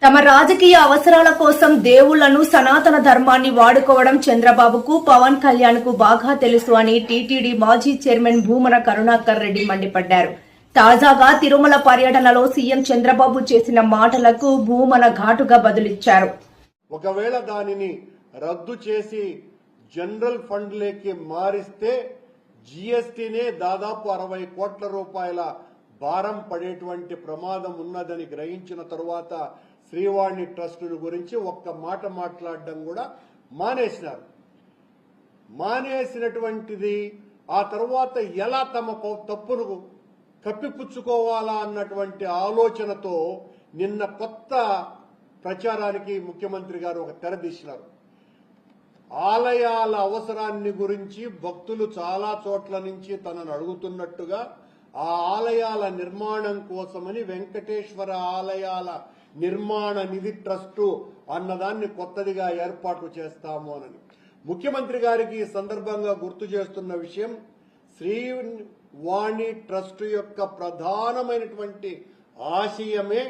తమ రాజకీయ అవసరాల కోసం దేవుళ్లను సనాతన ధర్మాన్ని వాడుకోవడం చంద్రబాబుకు పవన్ కళ్యాణ్ కు బాగా తెలుసు అని టీటీడీ మాజీ చైర్మన్ భూమన కరుణాకర్ రెడ్డి మండిపడ్డారు. తాజాగా తిరుమల పర్యటనలో సీఎం చంద్రబాబు చేసిన మాటలకు భూమన ఘాటుగా బదులిచ్చారు. ఒకవేళ దానిని రద్దు చేసి జనరల్ ఫండ్ లేకి మారిస్తే జీఎస్టీనే దాదాపు 60 కోట్ల రూపాయల భారం పడేటువంటి ప్రమాదం ఉన్నదని గ్రహించిన తరువాత శ్రీవాణి ట్రస్ట్ గురించి ఒక్క మాట మాట్లాడడం కూడా మానేసినారు. మానేసినటువంటిది ఆ తర్వాత ఎలా తమ తప్పును కప్పిపుచ్చుకోవాలా అన్నటువంటి ఆలోచనతో నిన్న కొత్త ప్రచారానికి ముఖ్యమంత్రి గారు ఒక తెరదీసినారు. ఆలయాల అవసరాన్ని గురించి భక్తులు చాలా చోట్ల నుంచి తనను అడుగుతున్నట్టుగా ఆ ఆలయాల నిర్మాణం కోసమని వెంకటేశ్వర ఆలయాల నిర్మాణ నిధి ట్రస్టు అన్నదాన్ని కొత్తదిగా ఏర్పాటు చేస్తాము అని ముఖ్యమంత్రి గారికి ఈ సందర్భంగా గుర్తు చేస్తున్న విషయం, శ్రీవాణి ట్రస్టు యొక్క ప్రధానమైనటువంటి ఆశయమే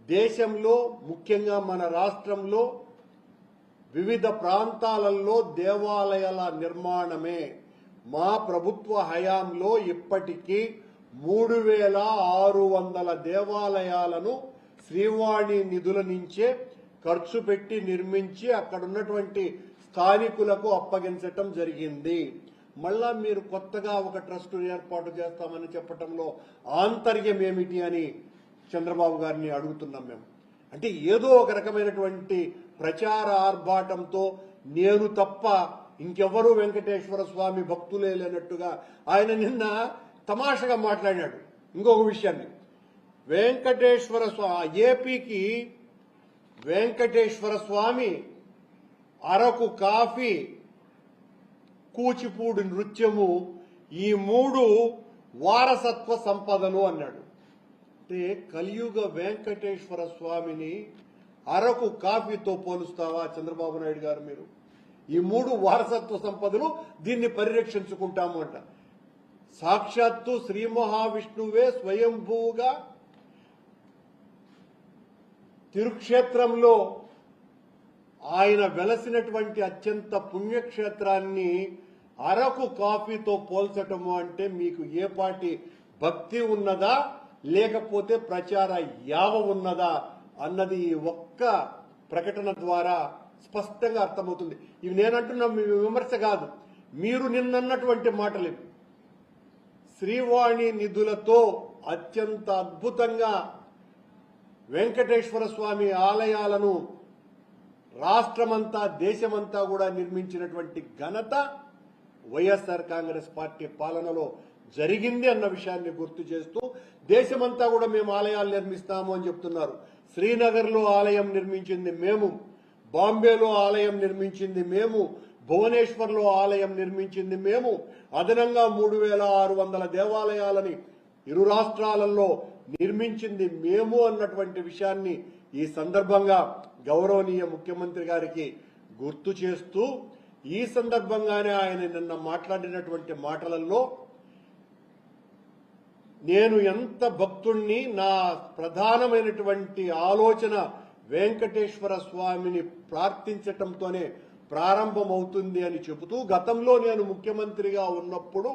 దేశంలో ముఖ్యంగా మన రాష్ట్రంలో వివిధ ప్రాంతాలలో దేవాలయాల నిర్మాణమే. మా ప్రభుత్వ హయాంలో ఇప్పటికీ 3600 దేవాలయాలను శ్రీవాణి నిధుల నుంచే ఖర్చు పెట్టి నిర్మించి అక్కడ ఉన్నటువంటి స్థానికులకు అప్పగించటం జరిగింది. మళ్ళా మీరు కొత్తగా ఒక ట్రస్ట్ ఏర్పాటు చేస్తామని చెప్పటంలో ఆంతర్యం ఏమిటి అని చంద్రబాబు గారిని అడుగుతున్నాం మేము. అంటే ఏదో ఒక రకమైనటువంటి ప్రచార ఆర్భాటంతో నేను తప్ప ఇంకెవరూ వెంకటేశ్వర స్వామి భక్తులే లేనట్టుగా ఆయన నిన్న తమాషగా మాట్లాడాడు. ఇంకొక విషయాన్ని, వెంకటేశ్వర స్వామి ఏపీకి వెంకటేశ్వర స్వామి, అరకు కాఫీ, కూచిపూడి నృత్యము ఈ 3 వారసత్వ సంపదలు అన్నాడు. అంటే కలియుగ వెంకటేశ్వర స్వామిని అరకు కాఫీతో పోలుస్తావా చంద్రబాబు నాయుడు గారు? మీరు ఈ 3 వారసత్వ సంపదలు దీన్ని పరిరక్షించుకుంటాము అంట. సాక్షాత్తు శ్రీ మహావిష్ణువే స్వయంభూగా తిరుక్షేత్రంలో ఆయన వెలసినటువంటి అత్యంత పుణ్యక్షేత్రాన్ని అరకు కాఫీతో పోల్చటము అంటే మీకు ఏ పాటి భక్తి ఉన్నదా లేకపోతే ప్రచార యావ ఉన్నదా అన్నది ఒక్క ప్రకటన ద్వారా స్పష్టంగా అర్థమవుతుంది. ఇవి నేనంటున్నా మీ విమర్శ కాదు, మీరు నిన్నన్నటువంటి మాటలు. శ్రీవాణి నిధులతో అత్యంత అద్భుతంగా వెంకటేశ్వర స్వామి ఆలయాలను రాష్ట్రమంతా దేశమంతా కూడా నిర్మించినటువంటి ఘనత వైఎస్ఆర్ కాంగ్రెస్ పార్టీ పాలనలో జరిగింది అన్న విషయాన్ని గుర్తు చేస్తూ దేశమంతా కూడా మేము ఆలయాలు నిర్మిస్తాము అని చెప్తున్నారు. శ్రీనగర్లో ఆలయం నిర్మించింది మేము, బాంబేలో ఆలయం నిర్మించింది మేము, భువనేశ్వర్లో ఆలయం నిర్మించింది మేము, అదనంగా 3600 దేవాలయాలని ఇరు రాష్ట్రాలలో నిర్మించింది మేము అన్నటువంటి విషయాన్ని ఈ సందర్భంగా గౌరవనీయ ముఖ్యమంత్రి గారికి గుర్తు చేస్తూ, ఈ సందర్భంగానే ఆయన నిన్న మాట్లాడినటువంటి మాటలలో నేను ఎంత భక్తుణ్ణి, నా ప్రధానమైనటువంటి ఆలోచన వెంకటేశ్వర స్వామిని ప్రార్థించటంతోనే ప్రారంభమవుతుంది అని చెబుతూ, గతంలో నేను ముఖ్యమంత్రిగా ఉన్నప్పుడు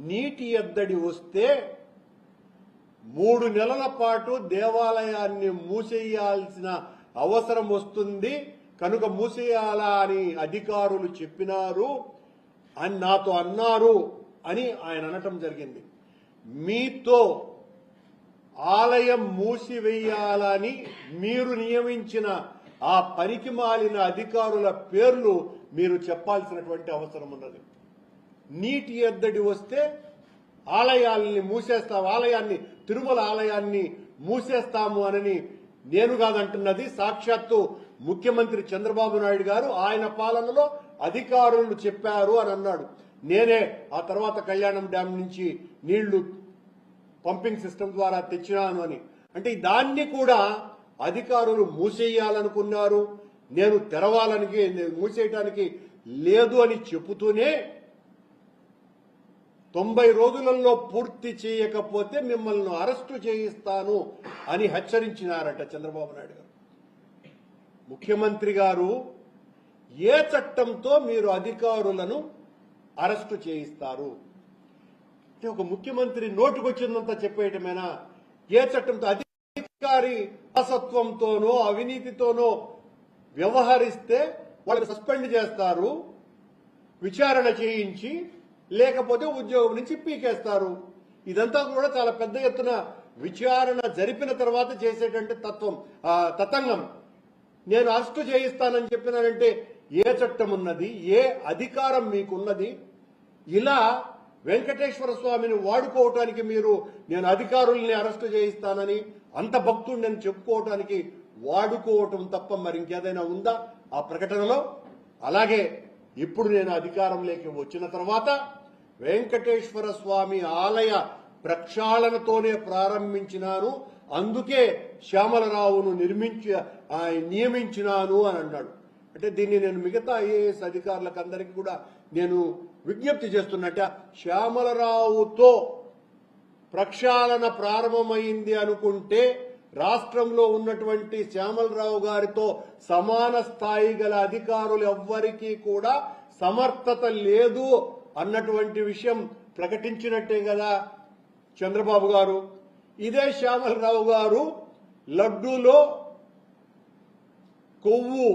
నీటి ఎద్దడి వస్తే 3 నెలల పాటు దేవాలయాన్ని మూసేయాల్సిన అవసరం వస్తుంది కనుక మూసేయాలా అని అధికారులు చెప్పినారు అని నాతో అన్నారు అని ఆయన అనటం జరిగింది. మీతో ఆలయం మూసివేయాలని మీరు నియమించిన ఆ పనికి మాలిన అధికారుల పేర్లు మీరు చెప్పాల్సినటువంటి అవసరం ఉన్నది. నీటి ఎద్దడి వస్తే ఆలయాల్ని మూసేస్తాము, ఆలయాన్ని తిరుమల ఆలయాన్ని మూసేస్తాము అని నేను కాదంటున్నది, సాక్షాత్తు ముఖ్యమంత్రి చంద్రబాబు నాయుడు గారు ఆయన పాలనలో అధికారులు చెప్పారు అని అన్నాడు. నేనే ఆ తర్వాత కళ్యాణం డ్యాం నుంచి నీళ్లు పంపింగ్ సిస్టమ్ ద్వారా తెచ్చినాను అని. అంటే దాన్ని కూడా అధికారులు మూసేయాలనుకున్నారు, నేను తెరవాలని మూసేయటానికి లేదు అని చెబుతూనే 90 రోజులలో పూర్తి చేయకపోతే మిమ్మల్ని అరెస్టు చేయిస్తాను అని హెచ్చరించినారట చంద్రబాబు నాయుడు గారు. ముఖ్యమంత్రి గారు ఏ చట్టంతో మీరు అధికారులను అరెస్టు చేయిస్తారు? అంటే ఒక ముఖ్యమంత్రి నోటుకొచ్చిందంతా చెప్పేయటమేనా? ఏ చట్టంతో? అధికారి అసత్వంతోనో అవినీతితోనో వ్యవహరిస్తే వాళ్ళని సస్పెండ్ చేస్తారు, విచారణ చేయించి, లేకపోతే ఉద్యోగం నుంచి పీకేస్తారు. ఇదంతా కూడా చాలా పెద్ద ఎత్తున విచారణ జరిపిన తర్వాత చేసేటువంటి తతంగం. నేను అరెస్టు చేయిస్తానని చెప్పినానంటే ఏ చట్టం ఉన్నది? ఏ అధికారం మీకున్నది? ఇలా వెంకటేశ్వర స్వామిని వాడుకోవటానికి మీరు నేను అధికారుల్ని అరెస్టు చేయిస్తానని అంత భక్తుడు నేను చెప్పుకోవటానికి వాడుకోవటం తప్ప మరి ఇంకేదైనా ఉందా ఆ ప్రకటనలో? అలాగే ఇప్పుడు నేను అధికారంలోకి వచ్చిన తర్వాత వెంకటేశ్వర స్వామి ఆలయ ప్రక్షాళనతోనే ప్రారంభించినాను, అందుకే శ్యామలరావును నియమించినాను అని అన్నాడు. అంటే దీన్ని నేను మిగతా ఐఏఎస్ అధికారులకు అందరికీ కూడా నేను విజ్ఞప్తి చేస్తున్నట్ట, శ్యామలరావుతో ప్రక్షాళన ప్రారంభమైంది అనుకుంటే రాష్ట్రంలో ఉన్నటువంటి శ్యామలరావు గారితో సమాన స్థాయి గల అధికారులు ఎవ్వరికీ కూడా సమర్థత లేదు అన్నటువంటి విషయం ప్రకటించినట్టే కదా చంద్రబాబు గారు. ఇదే శ్యామలరావు గారు లడ్డూలో కొవ్వు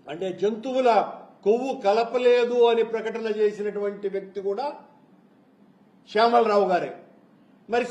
అంటే జంతువుల కొవ్వు కలపలేదు అని ప్రకటన చేసినటువంటి వ్యక్తి కూడా శ్యామలరావు గారే. మరి